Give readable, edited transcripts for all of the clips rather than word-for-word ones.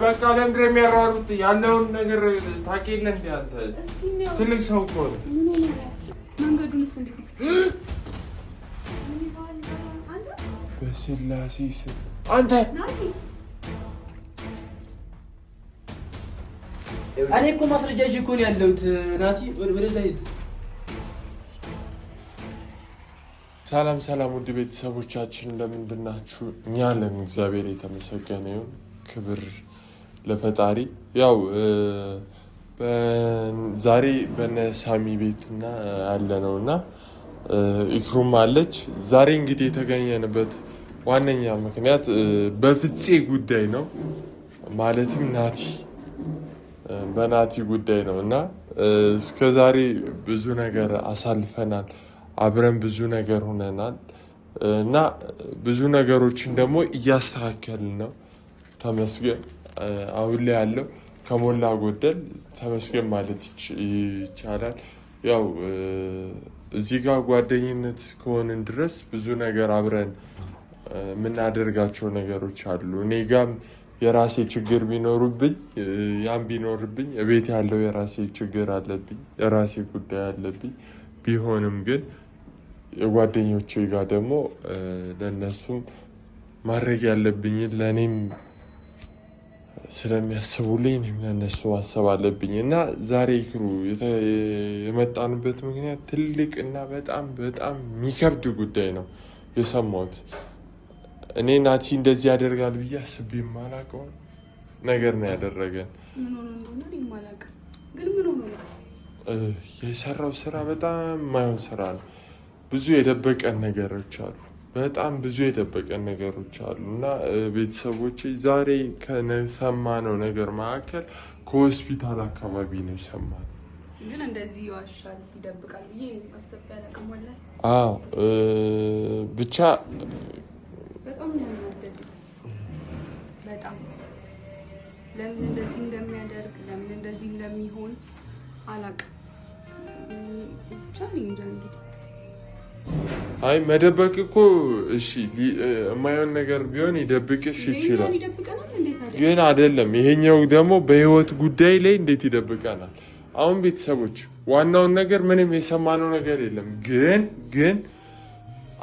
በቃ ለምንድን ነው የሚያሯሩት? ያለውን ነገር ታውቂለ እንዴ አንተ? ትልቅ ሰው እኮ ነው። መንገዱንስ እንዴት በስላሴ ስም አንተ እኔ እኮ ማስረጃ ይዤ እኮ ነው ያለሁት። ናቲ ወደዛ ሂድ። ሰላም ሰላም፣ ውድ ቤተሰቦቻችን እንደምንድን ናችሁ? እኛ አለን፣ እግዚአብሔር የተመሰገነ ይሁን። ክብር ለፈጣሪ። ያው ዛሬ በነሳሚ ቤትና ያለ ነውና ኢክሩም አለች። ዛሬ እንግዲህ የተገኘንበት ዋነኛ ምክንያት በፍፄ ጉዳይ ነው። ማለትም በናቲ ጉዳይ ነው እና እስከዛሬ ብዙ ነገር አሳልፈናል፣ አብረን ብዙ ነገር ሆነናል እና ብዙ ነገሮችን ደግሞ እያስተካከልን ነው። ተመስገን። አሁን ላይ ያለው ከሞላ ጎደል ተመስገን ማለት ይቻላል። ያው እዚህ ጋር ጓደኝነት እስከሆንን ድረስ ብዙ ነገር አብረን የምናደርጋቸው ነገሮች አሉ። እኔ ጋም የራሴ ችግር ቢኖርብኝ ቤት ያለው የራሴ ችግር አለብኝ፣ የራሴ ጉዳይ አለብኝ። ቢሆንም ግን የጓደኞቼ ጋር ደግሞ ለእነሱም ማድረግ ያለብኝን ለእኔም ስለሚያስቡልኝ ለእነሱ ማሰብ አለብኝ እና ዛሬ ኢክሩ የመጣንበት ምክንያት ትልቅ እና በጣም በጣም የሚከብድ ጉዳይ ነው የሰማሁት። እኔ ናቲ እንደዚህ ያደርጋል ብዬ አስቤ የማላውቀውን ነገር ነው ያደረገን። የሰራው ስራ በጣም የማይሆን ስራ ነው። ብዙ የደበቀን ነገሮች አሉ፣ በጣም ብዙ የደበቀን ነገሮች አሉ እና ቤተሰቦቼ ዛሬ ከሰማነው ነገር መካከል ከሆስፒታል አካባቢ ነው የሰማነው። ግን እንደዚህ ይዋሻል ይደብቃል ብዬ አስቤ አላውቅም ወላሂ። አዎ ብቻ በጣም ነው የሚወደድ። በጣም ለምን እንደዚህ እንደሚያደርግ ለምን እንደዚህ እንደሚሆን አላውቅም። ብቻ እንጃ እንግዲህ። አይ መደበቅ እኮ እሺ፣ የማይሆን ነገር ቢሆን ይደብቅሽ ይችላል፣ ግን አይደለም። ይሄኛው ደግሞ በህይወት ጉዳይ ላይ እንዴት ይደብቀናል? አሁን ቤተሰቦች ዋናውን ነገር ምንም የሰማነው ነገር የለም። ግን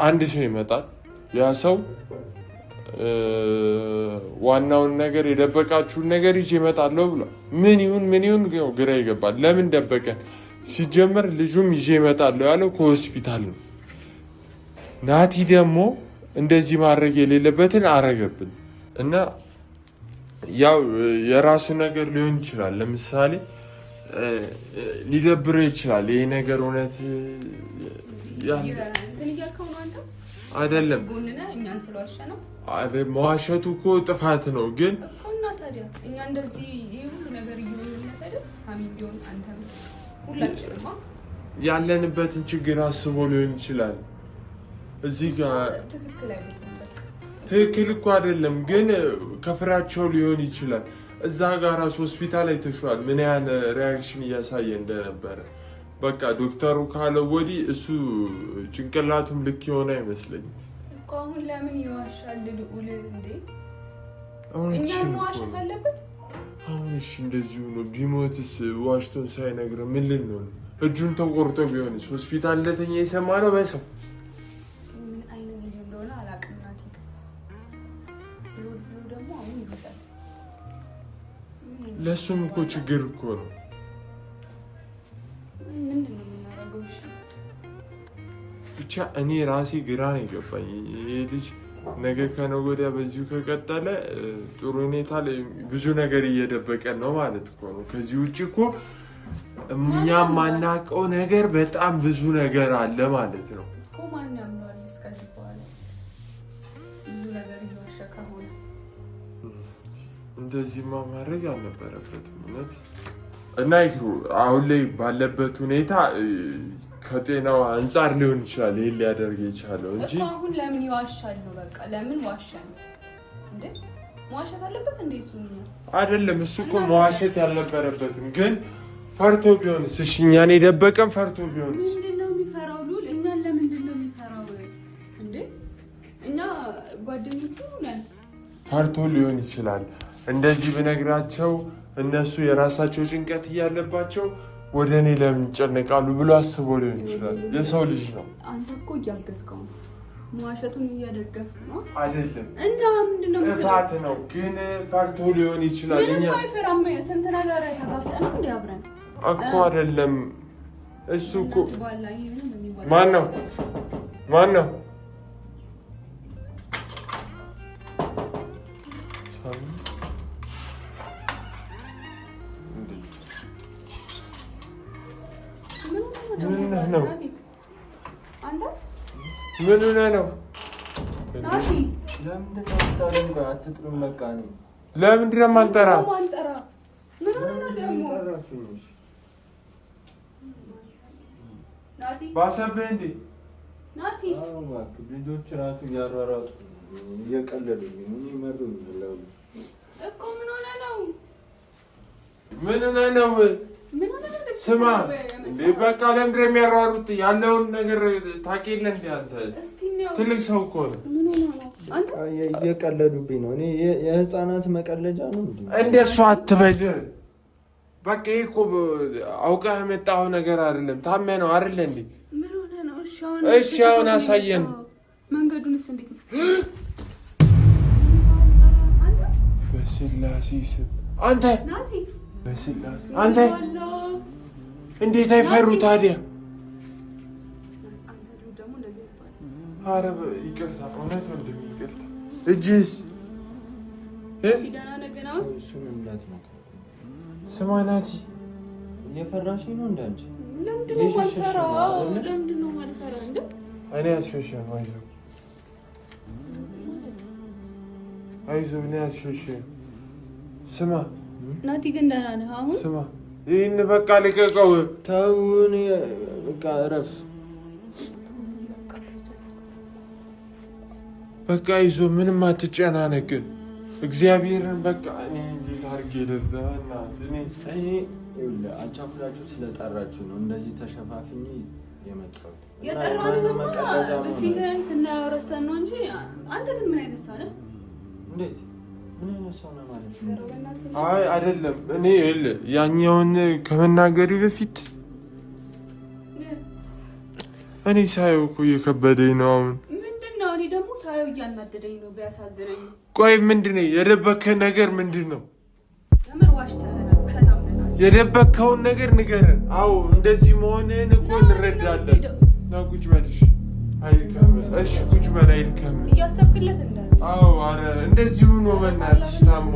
አንድ ሰው ይመጣል። ያ ሰው ዋናውን ነገር የደበቃችሁን ነገር ይዤ እመጣለሁ ብሏል። ምን ይሁን ግራ ይገባል። ለምን ደበቀን? ሲጀመር ልጁም ይዤ እመጣለሁ ያለው ከሆስፒታል ነው። ናቲ ደግሞ እንደዚህ ማድረግ የሌለበትን አረገብን እና ያው የራሱ ነገር ሊሆን ይችላል። ለምሳሌ ሊደብረው ይችላል። ይሄ ነገር እውነት አይደለም። መዋሸቱ እኮ ጥፋት ነው። ግን እኛ እንደዚህ ሁሉ ነገር ያለንበትን ችግር አስቦ ሊሆን ይችላል። እዚህ ጋር ትክክል እኮ አይደለም፣ ግን ከፍራቸው ሊሆን ይችላል። እዛ ጋር ራሱ ሆስፒታል አይተሽዋል ምን ያህል ሪያክሽን እያሳየ እንደነበረ። በቃ ዶክተሩ ካለው ወዲህ እሱ ጭንቅላቱም ልክ የሆነ አይመስለኝም እኮ። አሁን ለምን ይዋሻል ልዑል እንዴ? እኛ መዋሸት አለበት? አሁን እሺ እንደዚሁ ነው። ቢሞትስ ዋሽቶን ሳይነግረን ምን ልንሆን? እጁን ተቆርጦ ቢሆንስ? ሆስፒታል እንደተኛ የሰማነው በሰው ምን አይነት ልጅ እንደሆነ አላውቅም። ናቲ ደግሞ አሁን ይወጣል። ለሱም እኮ ችግር እኮ ነው። ምንድን ነው የምናደርገው? እሺ ብቻ እኔ ራሴ ግራ ነው የገባኝ። ይሄ ልጅ ነገ ከነገ ወዲያ በዚሁ ከቀጠለ ጥሩ ሁኔታ ላይ ብዙ ነገር እየደበቀን ነው ማለት እኮ ነው። ከዚህ ውጭ እኮ እኛ የማናውቀው ነገር በጣም ብዙ ነገር አለ ማለት ነው እኮ። ማን ያምነዋል? እስከዚህ በኋላ ብዙ ነገር እየዋሸ ከሆነ እንደዚህማ ማድረግ አልነበረበትም እውነት። እና ኢክሩ አሁን ላይ ባለበት ሁኔታ ከጤናው አንጻር ሊሆን ይችላል ይሄን ሊያደርግ የቻለው እንጂ አሁን ለምን ይዋሻል ነው? በቃ ለምን ዋሻል እንዴ? መዋሸት አለበት እንዴ? እሱ አይደለም። እሱ እኮ መዋሸት ያልነበረበትም፣ ግን ፈርቶ ቢሆንስ? እሺ እኛን የደበቀን ፈርቶ ቢሆንስ? ምንድነው የሚፈራው ሉል? እኛን ለምንድን ነው የሚፈራው እንዴ? እኛ ጓደኞቹ ነን ፈርቶ ሊሆን ይችላል። እንደዚህ ብነግራቸው እነሱ የራሳቸው ጭንቀት እያለባቸው ወደ እኔ ለምን ይጨነቃሉ ብሎ አስቦ ሊሆን ይችላል። የሰው ልጅ ነው። አንተ እኮ እያገዝከው ነው፣ መዋሸቱን እያደገፍክ ነው አይደለም። እና ምንድነው ጥፋት ነው፣ ግን ፈርቶ ሊሆን ይችላል። እኛ አይፈራም። ስንት ነገር ተጋፍጠን እንደ አብረን እኮ አይደለም። እሱ እኮ ማን ነው? ምን ሆነህ ነው? ለምንድን ነው የማንጠራ? ባሰብህ እንዴ? ልጆች ራሱ እያሯሯጡ እየቀለዱኝ እኮ ምን ሆነህ ነው? ስማ እንዴ በቃ ለምንድን ነው የሚያሯሩጥ? ያለውን ነገር ታውቅ የለ እንዴ አንተ? ትልቅ ሰው እኮ ነው። እየቀለዱብኝ ነው። እኔ የህፃናት መቀለጃ ነው እንዴ? እንደሱ አትበል። በቃ ይሄ እኮ አውቀህ የመጣኸው ነገር አይደለም። ታመህ ነው አይደለ እንዴ? ምን ሆነህ ነው? እሺ አሁን አሳየን። መንገዱንስ እንዴት ነው? በስላሴ ስም አንተ በስላሴ አንተ እንዴት አይፈሩ ታዲያ? ኧረ ይቅርታ፣ እውነት ወንድም ይቅርታ። እጅስ ስማ ናቲ፣ እየፈራሽኝ ነው እንደ አንቺ። ለምንድን ነው የማልፈራው? እኔ አልሸሸም። አይዞህ እኔ አልሸሸም። ስማ ናቲ ግን ደህና ነህ አሁን? ስማ ይህን በቃ ልቀቀው። ተውን በቃ እረፍ። በቃ አይዞህ ምንም አትጨናነቅ። እግዚአብሔርን በቃ እኔ እንዴት አድርጌ ልበና እኔ አቻኩላችሁ ስለጠራችሁ ነው እንደዚህ ተሸፋፍኝ የመጣሁት። የጠራንህማ በፊትህን ስናየው ረስተን ነው እንጂ አንተ ግን ምን አይነት ሰው ነህ? እንዴት ምን አይነት ሰው ነህ ማለት ነው? አይ አይደለም። እኔ ያኛውን ከመናገሪ በፊት እኔ ሳየው እኮ እየከበደኝ ነው አሁን። ምንድን ነው? እኔ ደግሞ ሳየው እያናደደኝ ነው። ቢያሳዝነኝ። ቆይ ምንድን ነው የደበከህ ነገር? ምንድን ነው? ተምር ዋሽተህ ነው። ውሸታም ነህ። የደበከውን ነገር ንገረን። አዎ እንደዚህ መሆንህን እኮ እንረዳለን። ና ቁጭ በልሽ። አይልከም። እሺ ቁጭ በል። አይልከም። እያሰብክለት እንዳለ። አዎ ኧረ እንደዚሁ ነው። በእናትሽ ታሞ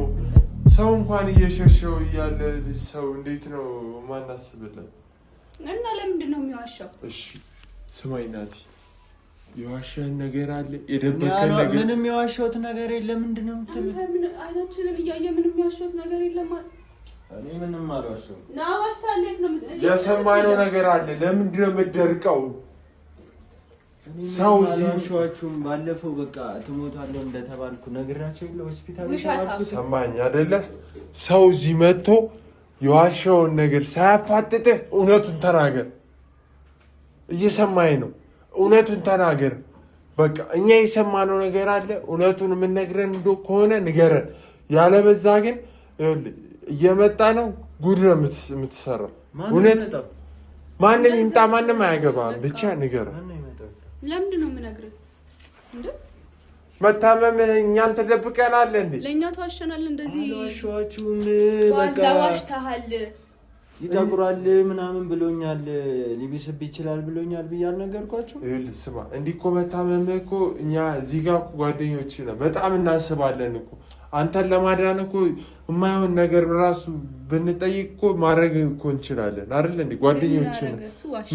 ሰው እንኳን እየሸሸው እያለ ልጅ ሰው እንዴት ነው ማናስብለት? እና ለምንድን ነው የሚዋሻው? እሺ ስማኝ ናቲ፣ የዋሻን ነገር አለ? የደበከን ነገር? ምንም የዋሻሁት ነገር የለም። ምንድን ነው የምትሉት? አይናችንን እያየ ምንም የዋሻሁት ነገር የለም። እኔ ምንም አልዋሻሁም። ና ዋሽተሃል። እንዴት ነው የሰማነው ነገር አለ? ለምንድን ነው የምትደርቀው? ሰው ሲዋሻችሁም ባለፈው በቃ ትሞታለህ እንደተባልኩ ነግራቸው የለ ሆስፒታል ሰማኝ አይደለ? ሰው እዚህ መጥቶ የዋሻውን ነገር ሳያፋጥጥህ እውነቱን ተናገር። እየሰማኝ ነው? እውነቱን ተናገር። በቃ እኛ የሰማነው ነገር አለ። እውነቱን የምንነግረን እንዶ ከሆነ ንገረን። ያለበዛ ግን እየመጣ ነው ጉድ ነው የምትሰራው። እውነት ማንም ይምጣ ማንም አያገባም። ብቻ ንገረን። ለምንድን ነው የምነግርህ? እንዴ መታመምህ እኛን ተደብቀናል እንዴ? ለእኛ ተዋሸናል። እንደዚህ አልዋሻችሁም። በቃ ዋሽተሃል። ይጠቁራል ምናምን ብሎኛል፣ ሊብስብ ይችላል ብሎኛል ብዬ አልነገርኳችሁ? ይኸውልህ ስማ፣ እንዲህ እኮ መታመምህ እኮ እኛ እዚህ ጋር እኮ ጓደኞች ነን፣ በጣም እናስባለን እኮ አንተን ለማዳን እኮ የማይሆን ነገር ራሱ ብንጠይቅ እኮ ማድረግ እኮ እንችላለን አይደል እንዴ? ጓደኞች ነን።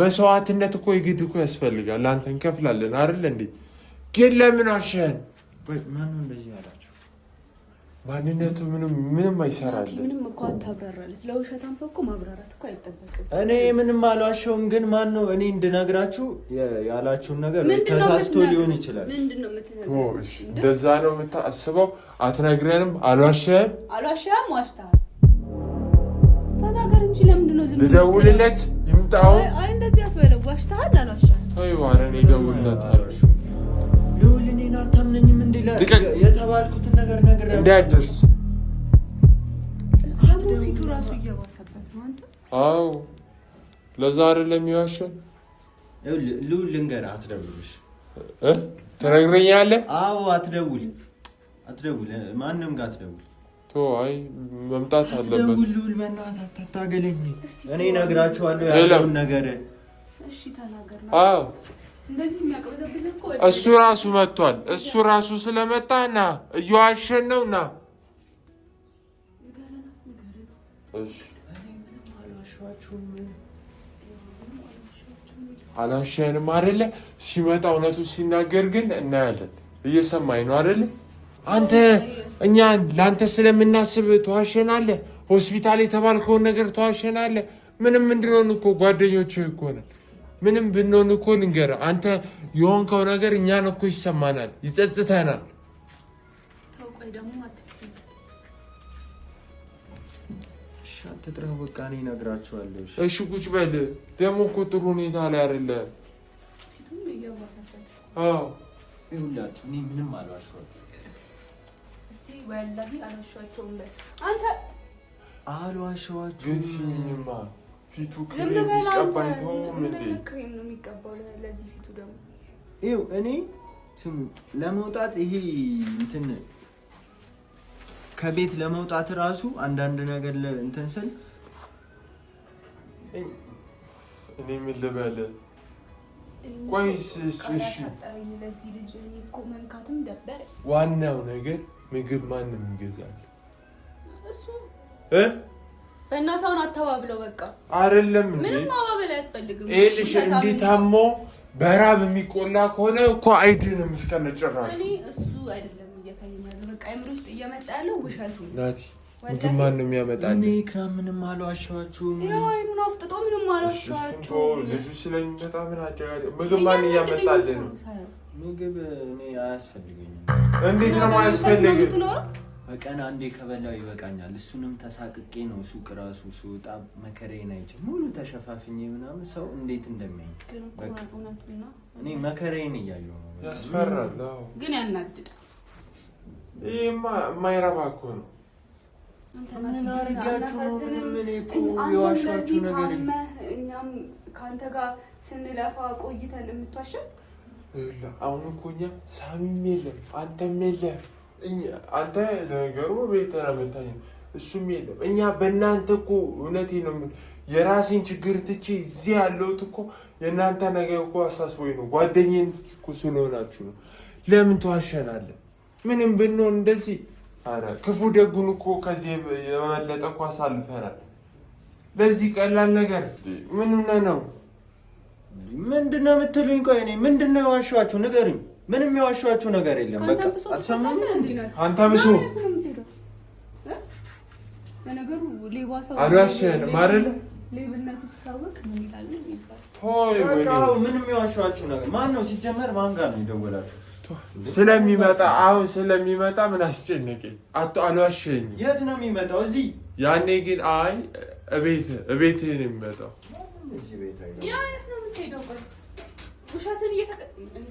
መስዋዕትነት እኮ የግድ እኮ ያስፈልጋል። አንተ እንከፍላለን አይደል እንዴ? ግን ለምን አሸን? ማነው እንደዚህ ያላችሁ? ማንነቱ ምንም አይሰራልም። ምንም እኮ አታብራራለት። ለውሸታም ሰው እኮ ማብራራት እኮ አይጠበቅም። እኔ ምንም አልዋሸሁም። ግን ማን ነው እኔ እንድነግራችሁ ያላችሁን ነገር ተሳስቶ ሊሆን ይችላል። ምንድነው የምትነግረው? እሺ እንደዛ ነው የምታስበው? አትነግረንም? አልዋሸህም? ዋሽተሃል። ተናገር እንጂ ለምንድነው ዝም ብለህ? ልደውልለት ይምጣው። አይ እንደዚህ አትበለው። ዋሽተሃል። አልዋሸህም? ተይው፣ ኧረ እኔ እደውልለታለሁ። ልውል እኔን አታምነኝም እንዴ? የተባልኩትን ነገር እንዳትደርስ ፊቱ ራሱ እየባሰበት ነው አንተ። አዎ ለዛ አይደለም የሚዋሸን። ልንገርህ አትደውልሽ ትነግረኛለህ? አዎ አትደውል ማንም ጋር አትደውል። አይ መምጣት አለበት። ልውል በእናትህ አታታገለኝ። እኔ እነግራቸዋለሁ ያለውን ነገር። እሺ ተናገር። አዎ እንደዚህ የሚያቀበዘብህ እኮ እሱ ራሱ መጥቷል። እሱ ራሱ ስለመጣ ና እየዋሸን ነው ና። እሺ አላሸንም አይደለ? ሲመጣ እውነቱ ሲናገር ግን እናያለን። እየሰማኝ ነው አይደለ? አንተ እኛ ለአንተ ስለምናስብ ተዋሸናለህ። ሆስፒታል የተባልከውን ነገር ተዋሸናለህ። ምንም እንድንሆን እኮ ጓደኞችህ እኮ ነን። ምንም ብንሆን እኮ ልንገርህ፣ አንተ የሆንከው ነገር እኛን እኮ ይሰማናል፣ ይጸጽተናል። አትጥራ በቃ እኔ እነግራቸዋለሁ። እሺ ቁጭ በል። ደግሞ እኮ ጥሩ ሁኔታ ላይ አይደለም። አዎ ይኸውላችሁ እኔ ምንም አልዋሸኋችሁም። እስቲ ወላሂ አልዋሸኋቸውም። አንተ አልዋሸኋችሁም። ፊቱ ክሬም ነው የሚቀባው ለዚህ ፊቱ ደግሞ ይኸው እኔ ስሙ ለመውጣት ይሄ እንትን ከቤት ለመውጣት ራሱ አንዳንድ ነገር እንትን ስል እኔ ምን ልበል? ቆይስ እሺ ለዚህ ልጅ እኮ መንካትም ደበረ። ዋናው ነገር ምግብ ማንም ይገዛል? እሱ በእናታውን አተባብለው በቃ አይደለም እንዴ? ምንም ማባበል አያስፈልግም። ልጅ እንዲህ ታሞ በራብ የሚቆላ ከሆነ እኮ አይድንም እስከነጨራሽ። እኔ እሱ አይደለም እየታየኛል። በቃ አይምሮ ውስጥ እየመጣ ያለው ውሸቱ ናቲ። ምግብ ማንም ያመጣል? እኔ ክራም ምንም አልዋሸኋችሁም። ያው አይኑን አፍጥጦ ምንም አልዋሸኋችሁም። ልጁ ስለሚመጣ ምን አጨቃጨ? ምግብ ማን እያመጣልን ነው? ምግብ እኔ አያስፈልገኝም። እንዴት ነው አያስፈልገኝ? በቀን አንዴ ከበላው ይበቃኛል። እሱንም ተሳቅቄ ነው ሱቅ ራሱ ስወጣ መከሬን አይቼ ሙሉ ተሸፋፍኜ ምናምን ሰው እንዴት እንደሚያኝ እኔ መከሬን እያየሁ ነው። ያስፈራል ግን ያናድዳል። ይሄማ የማይረባ እኮ ነው። ምን አድርጋችሁ ነው? ምን እኮ የዋሻችሁ ነገር እኛም ከአንተ ጋር ስንለፋ ቆይተን የምትዋሸን አሁን እኮ እኛ ሳሚም የለም አንተም የለም። አንተ ነገሩ ቤት ነው የምታየው፣ እሱም የለም። እኛ በእናንተ እኮ እውነቴን ነው የራሴን ችግር ትቼ እዚህ ያለሁት እኮ የእናንተ ነገር እኮ አሳስቦኝ ነው። ጓደኛዬን እኮ ስለሆናችሁ ነው። ለምን ተዋሸናለን? ምንም ብንሆን እንደዚህ አረ ክፉ ደጉን እኮ ከዚህ የበለጠ እኮ አሳልፈናል። ለዚህ ቀላል ነገር ምን ነው? ምንድነው የምትሉኝ? ቆይ እኔ ምንድነው የዋሻችሁ? ንገሩኝ። ምንም የዋሻችሁ ነገር የለም። በቃ አትሰማም? አንተ ብሶ ለነገሩ ሌባ ሰው አልዋሸንም አይደል? ሌብነቱ ሲታወቅ ምን ይላል? በቃ ምንም የዋሻችሁ ነገር ማን ነው? ሲጀመር ማን ጋር ነው የደወላችሁ? ስለሚመጣ አሁን ስለሚመጣ ምን አስጨነቀኝ? አልዋሸኝም። የት ነው የሚመጣው? እዚህ። ያኔ ግን አይ እቤት ነው የሚመጣው። እዚህ ቤት አይደለም። ያ የት ነው የምትሄደው? ቆይ ውሸትን እኔ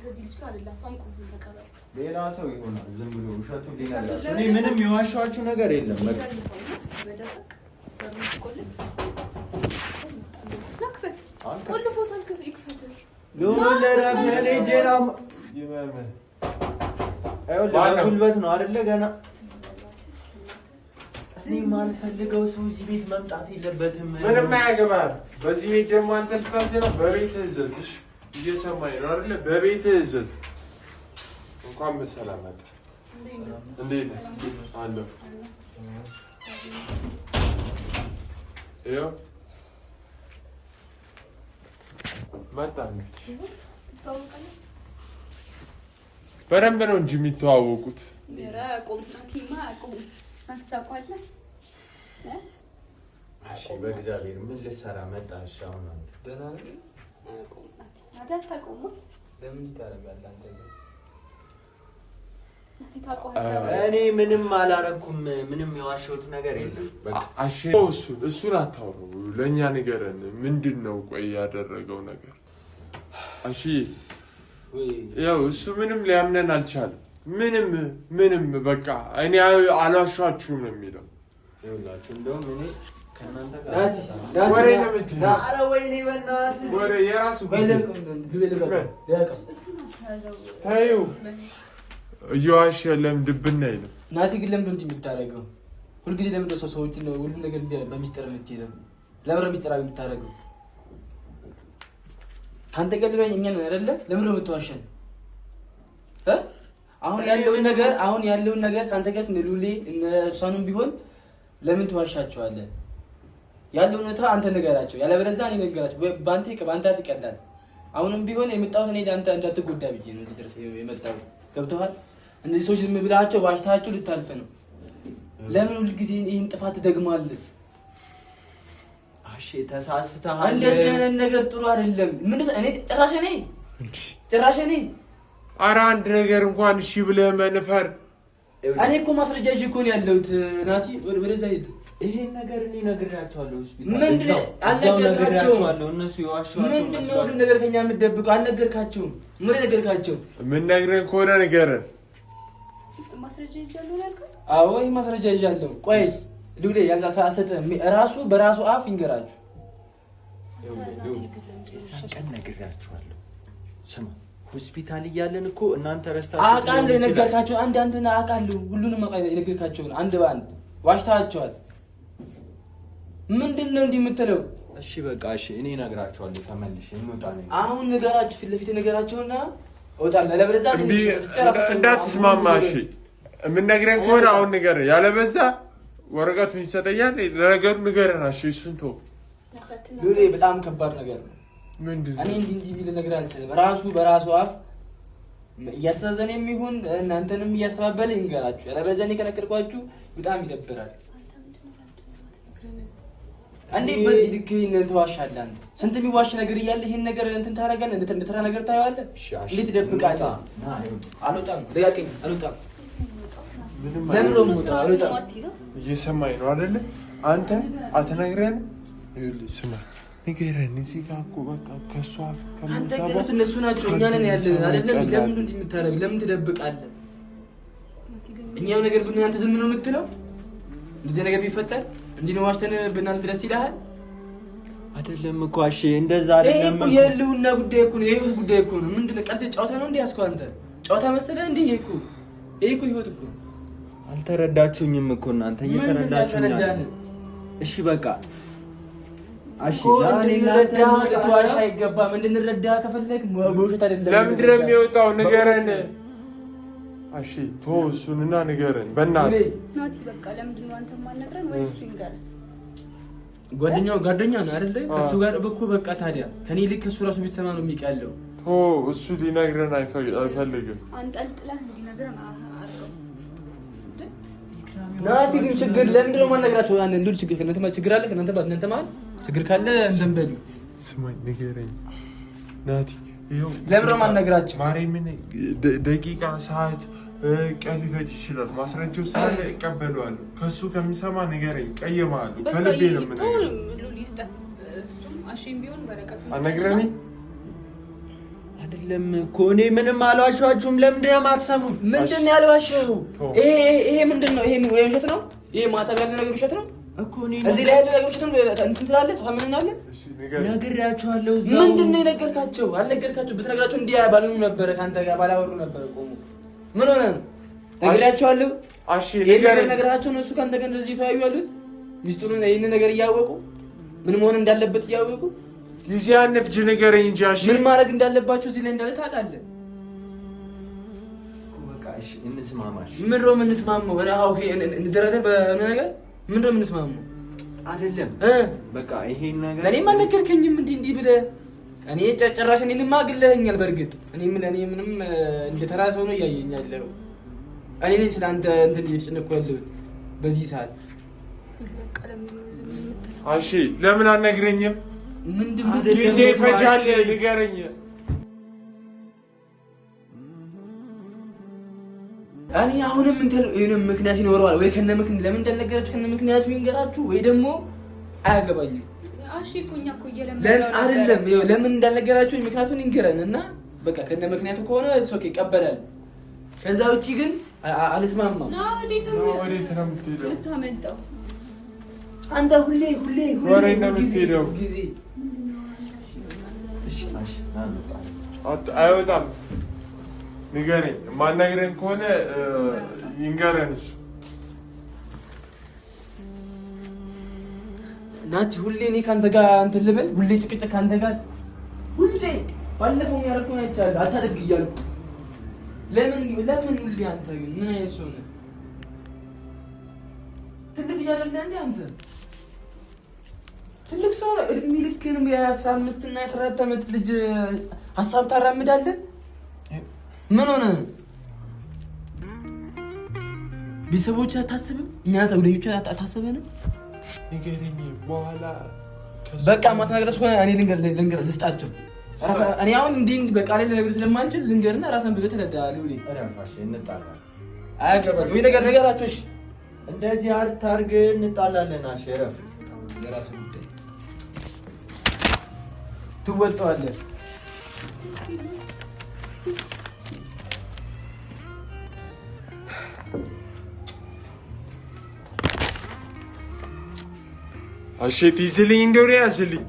ከዚህ ልጅ ጋር አላፋም። ኮንኩ ተቀበል። ሌላ ሰው ይሆናል ዝም ብሎ ውሸቱን ሊነግራችሁ። እኔ ምንም የዋሻችሁ ነገር የለም። በቃ ጉልበት ነው አይደለ? ገና እኔ የማልፈልገው ሰው እዚህ ቤት መምጣት የለበትም። ምንም አያገባም። በዚህ ቤት ደግሞ አንተ ልታዘና በቤትህ እዘዝሽ። እየሰማኝ ነው አይደለ? በቤትህ እዘዝ። እንኳን በሰላም መጣ። እንዴት ነህ? አለሁ። ይኸው መጣለች። በደንብ ነው እንጂ የሚተዋወቁት። እሺ በእግዚአብሔር ምን ልትሰራ መጣሽ? አሁን አንተ ደህና ነህ? እኔ ምንም አላረኩም። ምንም የዋሸሁት ነገር የለም። በቃ እሱን አታውሩ። ለእኛ ንገረን። ምንድን ነው ቆይ ያደረገው ነገር? እሺ ያው እሱ ምንም ሊያምነን አልቻለም። ምንም በቃ እኔ አላሻችሁም ነው የሚለው። ይኸውላችሁ እንደውም እኔ ከእናንተ ጋር ወሬ ነው የምትለው። ኧረ ወይኔ በእናትህ ወሬ የራሱ ታዩ እየዋሽ የለም ድብና የለም። ናቲ ግን ለምንድን ነው የምታደርገው? ሁልጊዜ ለምንድን ነው ሰዎችን ሁሉም ነገር በሚስጥር የምትይዘው? ለምን ነው ሚስጥራዊ የምታደርገው? ካንተ ጋር ለምን እኛን አይደለ? ለምን ነው የምትዋሸን? አሁን ያለውን ነገር ካንተ ጋር ሉሌ እነሷንም ቢሆን ለምን ትዋሻቸዋለህ? ያለውን ሁኔታ አንተ ንገራቸው፣ ያለበለዚያ እኔ ነገራቸው። ባንተ አፍ ይቀላል። አሁንም ቢሆን የመጣሁት እኔ አንተ እንዳትጎዳ ብዬ ነው እዚህ ድረስ የመጣሁት። ገብቶሃል? እነዚህ ሰዎች ዝም ብላቸው ዋሽታቸው ልታልፍ ነው። ለምን ሁሉ ጊዜ ይሄን ጥፋት ትደግማለህ? እሺ ተሳስተሃል። እንደዚህ አይነት ነገር ጥሩ አይደለም። ምን እኔ ጭራሽ እኔ ኧረ አንድ ነገር እንኳን እሺ ብለህ መንፈር። እኔ እኮ ማስረጃ ይዤ እኮ ነው ያለሁት። ናቲ ወደዛ ሂድ። ይሄን ነገር እኔ ነግሬያቸዋለሁ። ሆስፒታል ምንድነው አልነገርካቸውም? እነሱ የዋሸዋቸው ምንድነው ሁሉ ነገር ከኛ የምትደብቀው? አልነገርካቸውም? ምን ነገርካቸው? ምን ነግረን ከሆነ ንገረን። ማስረጃ ይዣለሁ ያልከው? አዎ ይሄ ማስረጃ ይዣለሁ። ቆይ ሉሌ አልሰጥህም። ራሱ በራሱ አፍ ይንገራችሁ። ቀን ነግሬያቸዋለሁ። ስማ ሆስፒታል እያለን እኮ እናንተ ረስታችሁ አውቃለሁ። የነገርካቸው አንዳንድ አውቃለሁ። ሁሉንም የነገርካቸውን አንድ በአንድ ዋሽታቸዋል። ምንድን ነው እንዲህ የምትለው? እሺ በቃ እሺ እኔ እነግራቸዋለሁ። ተመልሼ እንውጣ ነው። አሁን ንገራችሁ፣ ፊት ለፊት ንገራቸውና እወጣለሁ። ያለበለዚያ እንዳትስማማ። እሺ የምንነግረን ከሆነ አሁን ንገረን፣ ያለበለዚያ ወረቀቱን ይሰጠኛል። ለነገሩ ንገረን። እሺ እሱን ተው ሉሌ። በጣም ከባድ ነገር ነው። ምንድን ነው? እኔ እንዲህ ቢል ነገር አልችልም። ራሱ በራሱ አፍ እያሳዘነ የሚሆን እናንተንም እያስተባበለ ይንገራችሁ። ያለበለዚያ እኔ ከነገርኳችሁ በጣም ይደብራል። እንዴት በዚህ ልክ እንትን ዋሻለህ አንተ? ስንት የሚዋሽ ነገር እያለ ይሄን ነገር እንትን ታደርጋለህ? እንደ ተራ ነገር ታየዋለህ? እንዴት ትደብቃለህ? አልወጣም። ልቀቀኝ። አልወጣም። ለምን ነው የምወጣው? አልወጣም። እየሰማኝ ነው አይደለ? አንተ አትነግረንም? ይኸውልህ ስማ፣ ንገረን። እዚህ ጋር እኮ በቃ ከእሷ አፍ ከምንሰማው እነሱ ናቸው። እኛ ነን ያለን አይደለም? ለምን እንዲህ የምታደርገው? ለምን ትደብቃለህ? እኛው ነገር ዙን አንተ ዝም ነው የምትለው? እንደዚህ ነገር ቢፈጠር እንዲህ ነው ዋሽተን ብናልፍ ደስ ይልሃል? አይደለም እኮ እሺ፣ እንደዛ አይደለም እኮ የህልውና ጉዳይ እኮ ነው። የህይወት ጉዳይ እኮ ነው። ምንድነው ቀልድ ጨዋታ ነው እንዴ ያስከው? አንተ ጨዋታ መሰለህ እንዴ? ይሄ እኮ ህይወት እኮ። አልተረዳችሁኝም እኮ እናንተ እየተረዳችሁኝ። እሺ በቃ እሺ፣ እንድንረዳ ልትዋሽ አይገባም። እንድንረዳ ከፈለግ በውሸት አይደለም። ለምንድን ነው የሚወጣው? ንገረን። እሺ ተው እሱንና ንገረን በእናትህ። ናቲ በቃ ለምንድን ነው አንተ የማልነግረን? ወይ እሱ ይንገረን። ጓደኛ ነው አይደለ? እሱ ጋር እኮ በቃ ታዲያ ከኔ ልክ እሱ ራሱ ቢሰማ ነው የሚቀለው። ተው እሱ ሊነግረን አይፈልግም። አንጠልጥለህ እንዲነግረን አድርገው። ናቲ ግን ችግር ለምንድን ነው የማልነግራቸው? ያንን ሉል ችግር ከእናንተ ማለት ችግር አለ? ከእናንተ መሀል ችግር ካለ እንትን በሉ። ስማኝ ንገረኝ ናቲ። ይኸው ለምን ነው የማልነግራቸው? ማርያምን ደቂቃ ሰዓት ቀን ሊፈጅ ይችላል። ማስረጃው ስላለ እቀበለዋለሁ። ከሱ ከሚሰማ ንገረኝ። ቀየማለሁ። ከልቤ ነው የምነግርህ። አነግረኝ አይደለም እኮ እኔ ምንም አልዋሻችሁም። ለምንድን ነው የማትሰሙኝ? ምንድን ነው ያልዋሻኸው? ይሄ ምንድን ነው? ይሄ ውሸት ነው? ይሄ ማተብ ያለ ነገር ውሸት ነው እኮ። እዚህ ላይ ያለው ነገር ውሸት ነው። እንትን ትላለህ፣ ታሳምነኛለህ። ነግሬያቸዋለሁ። ምንድን ነው የነገርካቸው? አልነገርካቸው? ብትነግራቸው እንዲህ ባልሆኑ ነበረ፣ ከአንተ ጋር ባላወሩ ነበረ። ቆሙ ምን ሆነ ነው? ነግሬያቸዋለሁ። ይሄን ነገር ነግሬያቸው ነው እሱ ከአንተ ጋር እንደዚህ የተወያዩ ያሉት። ሚስጥሩን ይሄን ነገር እያወቁ ምን መሆን እንዳለበት እያወቁ ጊዜ አንፍጅ ንገረኝ እንጂ። እሺ ምን ማድረግ እንዳለባችሁ እዚህ ላይ እንዳለ ታውቃለህ እኮ። በቃ እሺ እንስማማሽ። ምን ነው የምንስማማው? ወራ ኦኬ እንደረደ በነገር ምን ነው የምንስማማው? አይደለም በቃ ይሄን ነገር እኔም አልነገርከኝም እንዲህ ብለህ። እኔ ጨራሽ እኔንም አግለኸኛል። በእርግጥ እኔ ምንም እንደተራ ሰው ነው እያየኛለሁ። እኔ ነኝ ስለአንተ እንትን እየተጨነቅኩ ያለሁት በዚህ ሰዓት። እሺ ለምን አልነግረኝም? ምንድነው ጊዜ ይፈጃል። ንገረኝ። እኔ አሁንም እንትን ምክንያት ይኖረዋል ወይ? ለምን እንዳልነገራችሁ ከነ ምክንያቱ ይንገራችሁ ወይ ደግሞ አያገባኝም። እሺ እኮ እኛ እኮ እየለመድን አይደለም። ለምን እንዳልነገራችሁ ምክንያቱን ይንገረን እና በቃ ከነ ምክንያቱ ከሆነ እሱ ይቀበላል። ከዛ ውጪ ግን አልስማማም። ወዴት ነው የምትሄደው? አንተ ሁሌ ወሬ ነው የምትሄደው? አይወጣም። ንገረኝ። ማናገረኝ ከሆነ ይንገረን እሱ። ናቲ ሁሌ እኔ ከአንተ ጋር እንትን ልበል? ሁሌ ጭቅጭቅ ከአንተ ጋር ሁሌ። ባለፈው የሚያደርገውን አይቻለሁ። አታድርግ እያልኩ ለምን ሁሌ? አንተ ግን ምን አይነት ሰው ነህ? ትልቅ ልጅ አይደለህ እንዴ አንተ? ትልቅ ሰው ነህ። እድሜ ልክህን የ15 እና የ14 ዓመት ልጅ ሀሳብ ታራምዳለህ? ምን ሆነ? ቤተሰቦች አታስብም? እኛ ተወዳጆች አታስበንም? ንገረኝ። በኋላ በቃ ማትነግረስ ከሆነ እኔ ልንገር ልስጣቸው። እኔ አሁን እንዲህ በቃ ላይ ልነግርህ ስለማንችል ልንገርና ራስን ብለህ ተረዳለህ። ሁሌ እረፋሽ እንጣላለን። አያገባኝም ወይ ነገራችሁ። እሺ እንደዚህ አታርግ፣ እንጣላለን። አሸረፍ የራስህ ጉዳይ ትወጣዋለህ። እሺ ትይዝልኝ እንደው ያዝልኝ።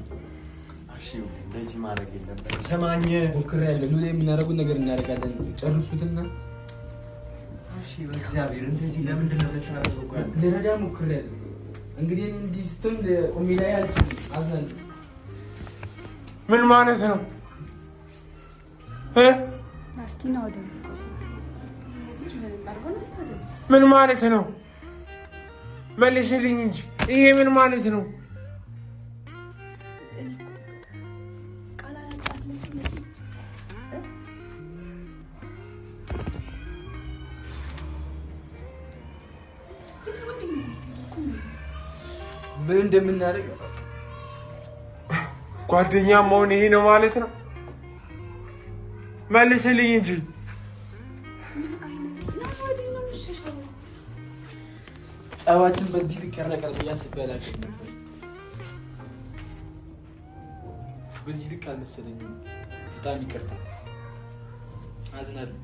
እሺ እንደዚህ ማድረግ የለበትም። ሰማኝ ሞክሬያለሁ። ሉላ የምናደርጉት ነገር እናደርጋለን። ጨርሱትና እሺ በእግዚአብሔር እንደዚህ ለምንድን ነው ልታደርገው? ቆይ ልረዳ ሞክሬያለሁ። እንግዲህ እንዲህ ስትሆን ቆሜ ላይ አልችልም። አዝናለሁ። ምን ማለት ነው? ናስቲና ወደዚህ ምን ማለት ነው? መልስልኝ እንጂ ይሄ ምን ማለት ነው? ምን እንደምናደርግ ጓደኛ መሆን ይሄ ነው ማለት ነው? መልስልኝ እንጂ ጸባችን በዚህ ልክ ያረቀል ያስበላል ነበር። በዚህ ልክ አልመሰለኝም። በጣም ይቅርታ፣ አዝናለሁ።